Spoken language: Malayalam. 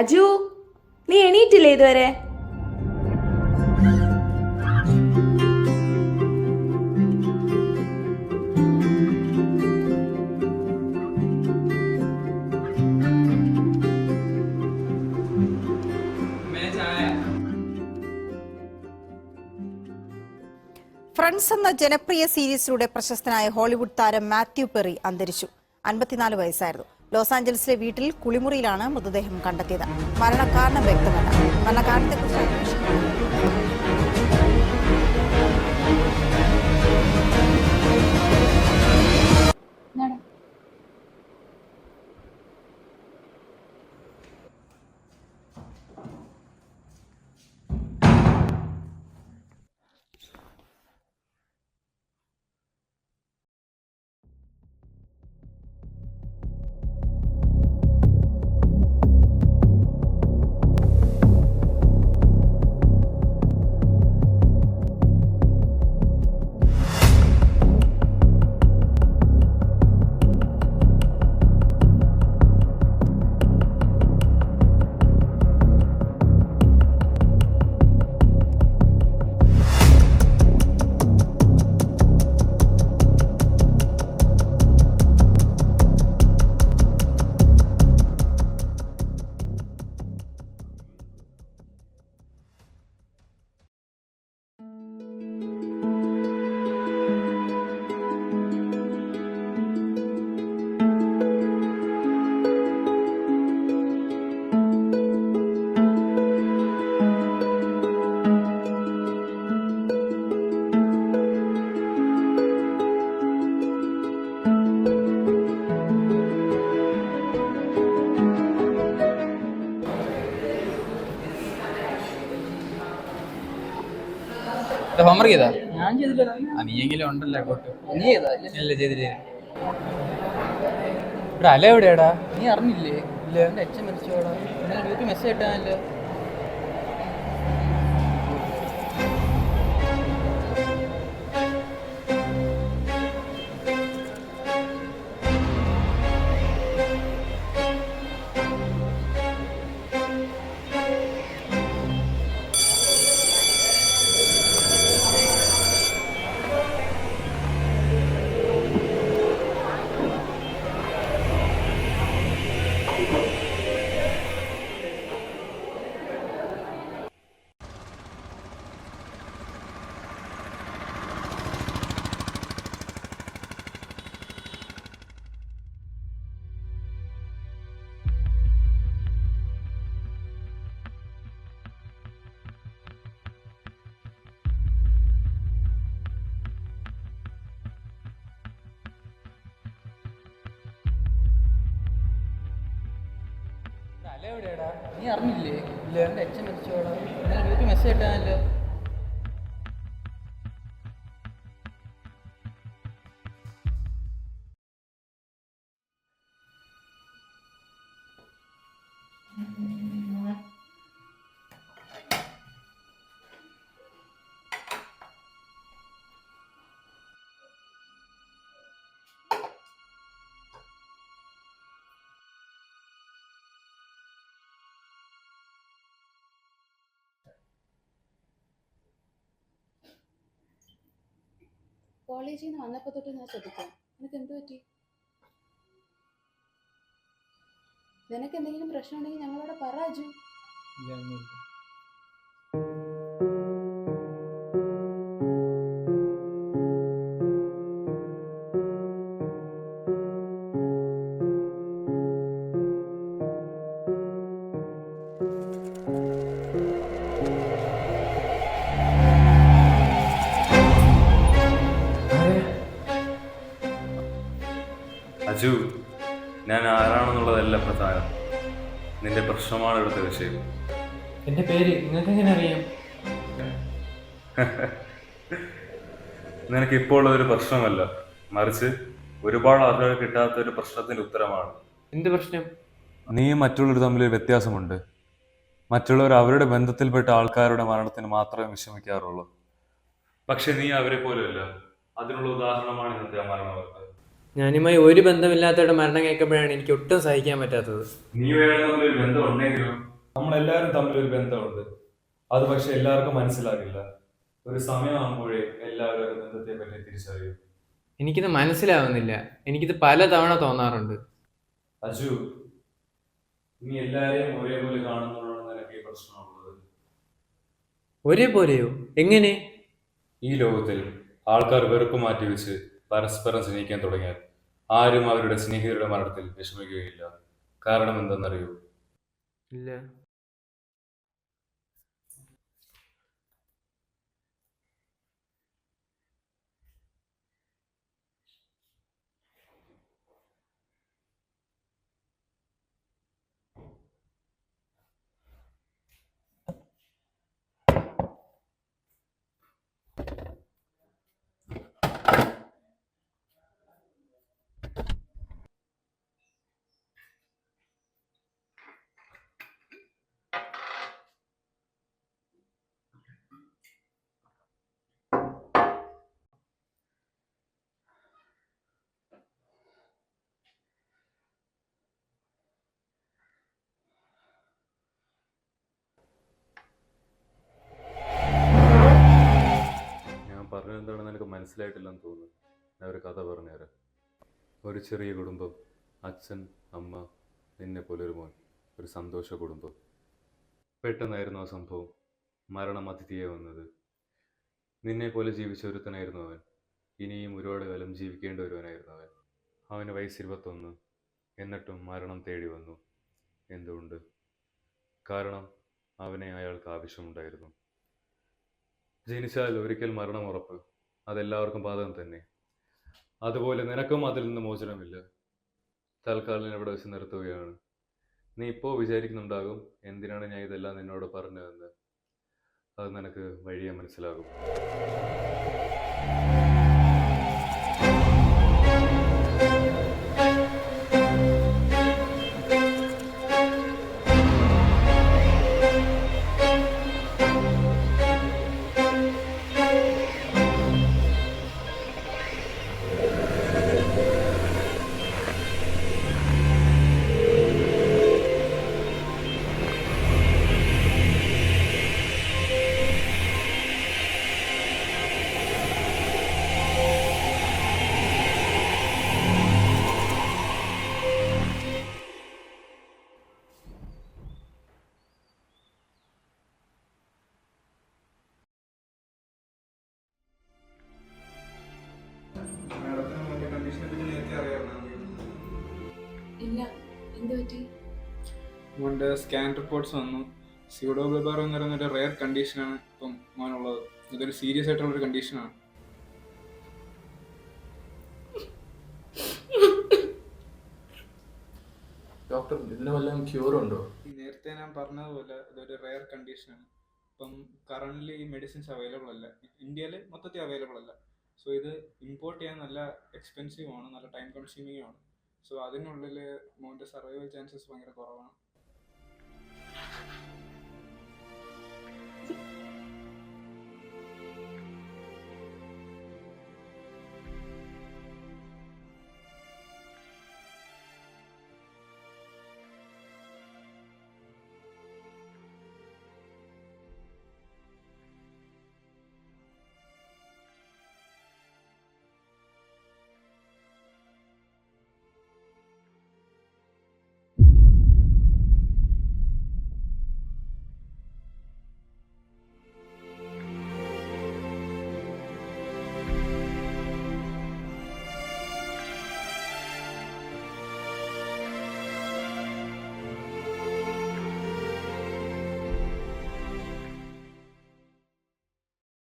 അജു, നീ എണീറ്റില്ലേ ഇതുവരെ? ഫ്രണ്ട്സ് എന്ന ജനപ്രിയ സീരീസിലൂടെ പ്രശസ്തനായ ഹോളിവുഡ് താരം മാത്യു പെറി അന്തരിച്ചു. 54 വയസ്സായിരുന്നു. ലോസ് ആഞ്ചലസിലെ വീട്ടിൽ കുളിമുറിയിലാണ് മൃതദേഹം കണ്ടെത്തിയത്. മരണകാരണം വ്യക്തമല്ല. മരണകാരണത്തെക്കുറിച്ച് ഹോംവർക്ക് ചെയ്താ? ഞാൻ ചെയ്തില്ല. നീയെങ്കിലും ഉണ്ടല്ലോ അങ്ങോട്ട്. നീ ചെയ്താ? ഇല്ല, ചെയ്തില്ല. ഇവിടെ അല എവിടെയാടാ? നീ അറിഞ്ഞില്ലേ? ഇല്ല. എൻ്റെ അച്ഛൻ മരിച്ചോടാ. ഇന്നലെ വീട്ടിൽ മെസ്സേജ് ഇട്ടാനല്ലോ. അല എവിടെയാടാ? നീ അറിഞ്ഞില്ലേ? ഇല്ല. എൻ്റെ അച്ഛൻ മരിച്ചോടാ. ഇന്നലെ വീട്ടിൽ മെസ്സേജ് ഇട്ടാനല്ലോ. കോളേജിൽ നിന്ന് വന്നപ്പോൾ തൊട്ട് ഞാൻ ശ്രദ്ധിക്കാം. നിനക്ക് എന്ത് പറ്റി? നിനക്ക് എന്തെങ്കിലും പ്രശ്നം ഉണ്ടെങ്കിൽ ഞങ്ങളോട് പറ അജു. അജു, ഞാൻ ആരാണെന്നുള്ളതല്ല പ്രധാനം, നിന്റെ പ്രശ്നമാണ് ഇവിടുത്തെ വിഷയം. എന്റെ പേര് നിങ്ങൾക്ക് എങ്ങനെ അറിയാം? നിനക്ക് ഇപ്പോൾ ഉള്ളതൊരു പ്രശ്നമല്ല, മറിച്ച് ഒരുപാട് ആളുകൾ കിട്ടാത്ത ഒരു പ്രശ്നത്തിന്റെ ഉത്തരമാണ്. എന്ത് പ്രശ്നം? നീ മറ്റുള്ളവർ തമ്മിൽ വ്യത്യാസമുണ്ട്. മറ്റുള്ളവർ അവരുടെ ബന്ധത്തിൽപ്പെട്ട ആൾക്കാരുടെ മരണത്തിന് മാത്രമേ വിഷമിക്കാറുള്ളൂ. പക്ഷെ നീ അവരെ പോലെയല്ല. അതിനുള്ള ഉദാഹരണമാണ് ഇന്നത്തെ ആ മരണവാർത്ത. ഞാനുമായി ഒരു ബന്ധമില്ലാത്തവരുടെ മരണം കേൾക്കുമ്പോഴാണ് എനിക്ക് ഒട്ടും സഹിക്കാൻ പറ്റാത്തത്. നീ വേറെ തമ്മിലൊരു ബന്ധം ഉണ്ടെങ്കിലും നമ്മളെല്ലാവരും തമ്മിലൊരു ബന്ധമുണ്ട്. അത് പക്ഷെ എല്ലാവർക്കും മനസ്സിലാകില്ല. ഒരു സമയമാകുമ്പോഴേ എല്ലാവരും ഒരു ബന്ധത്തെ പറ്റി തിരിച്ചറിയും. എനിക്കിത് മനസ്സിലാവുന്നില്ല. എനിക്കിത് പല തവണ തോന്നാറുണ്ട്. അജു, നീ എല്ലാരെയും ഒരേപോലെ കാണുന്നതുകൊണ്ടാണ് നിനക്ക് ഈ പ്രശ്നമുള്ളത്. ഒരേപോലെയോ? എങ്ങനെ? ഈ ലോകത്തിൽ ആൾക്കാർ വെറുപ്പ് മാറ്റിവെച്ച് പരസ്പരം സ്നേഹിക്കാൻ തുടങ്ങിയാൽ ആരും അവരുടെ സ്നേഹിതരുടെ മരണത്തിൽ വിഷമിക്കുകയില്ല. കാരണം എന്തെന്നറിയൂ? ഇല്ല. ഞാൻ പറഞ്ഞതെന്താണെന്ന് എനിക്ക് മനസ്സിലായിട്ടില്ലെന്ന് തോന്നുന്നു. ഞാൻ ഒരു കഥ പറഞ്ഞുതരാം. ഒരു ചെറിയ കുടുംബം, അച്ഛൻ, അമ്മ, നിന്നെ പോലൊരു മോൻ, ഒരു സന്തോഷ കുടുംബം. പെട്ടെന്നായിരുന്നു ആ സംഭവം. മരണം അതിഥിയെ വന്നത്. നിന്നെ പോലെ ജീവിച്ച ഒരുത്തനായിരുന്നു അവൻ. ഇനിയും ഒരുപാട് കാലം ജീവിക്കേണ്ടി വരുവാനായിരുന്നു അവൻ. അവന് വയസ്സ് 21. എന്നിട്ടും മരണം തേടി വന്നു. എന്തുകൊണ്ട്? കാരണം അവനെ അയാൾക്ക് ആവശ്യമുണ്ടായിരുന്നു. ജനിച്ചാൽ ഒരിക്കൽ മരണം ഉറപ്പ്. അതെല്ലാവർക്കും ബാധകം തന്നെ. അതുപോലെ നിനക്കും അതിൽ നിന്ന് മോചനമില്ല. തൽക്കാലം ഞാൻ ഇവിടെ വെച്ച് നിർത്തുകയാണ്. നീ ഇപ്പോൾ വിചാരിക്കുന്നുണ്ടാകും എന്തിനാണ് ഞാൻ ഇതെല്ലാം നിന്നോട് പറഞ്ഞതെന്ന്. അത് നിനക്ക് വഴിയെ മനസ്സിലാകും. ഇല്ല, എന്ത് പറ്റി? മോൻ്റെ സ്കാൻ റിപ്പോർട്ട്സ് വന്നു. സ്യൂഡോഗ്ലബാർ എന്ന് പറയുന്നൊരു റെയർ കണ്ടീഷനാണ് ഇപ്പം മോനുള്ളത്. ഇതൊരു സീരിയസ് ആയിട്ടുള്ളൊരു കണ്ടീഷനാണ്. ഡോക്ടർ, ഇതിന് വല്ലതും ക്യൂർ ഉണ്ടോ? നേരത്തെ ഞാൻ പറഞ്ഞതുപോലെ ഇതൊരു റെയർ കണ്ടീഷനാണ്. ഇപ്പം കറൻ്റ്ലി ഈ മെഡിസിൻസ് അവൈലബിൾ അല്ല, ഇന്ത്യയിൽ മൊത്തത്തിൽ അവൈലബിൾ അല്ല. സോ ഇത് ഇമ്പോർട്ട് ചെയ്യാൻ നല്ല എക്സ്പെൻസീവ് ആണ്, നല്ല ടൈം കൺസ്യൂമിങ് ആണ്. സോ അതിനുള്ളിൽ മോൻ്റെ സർവൈവൽ ചാൻസസ് ഭയങ്കര കുറവാണ്.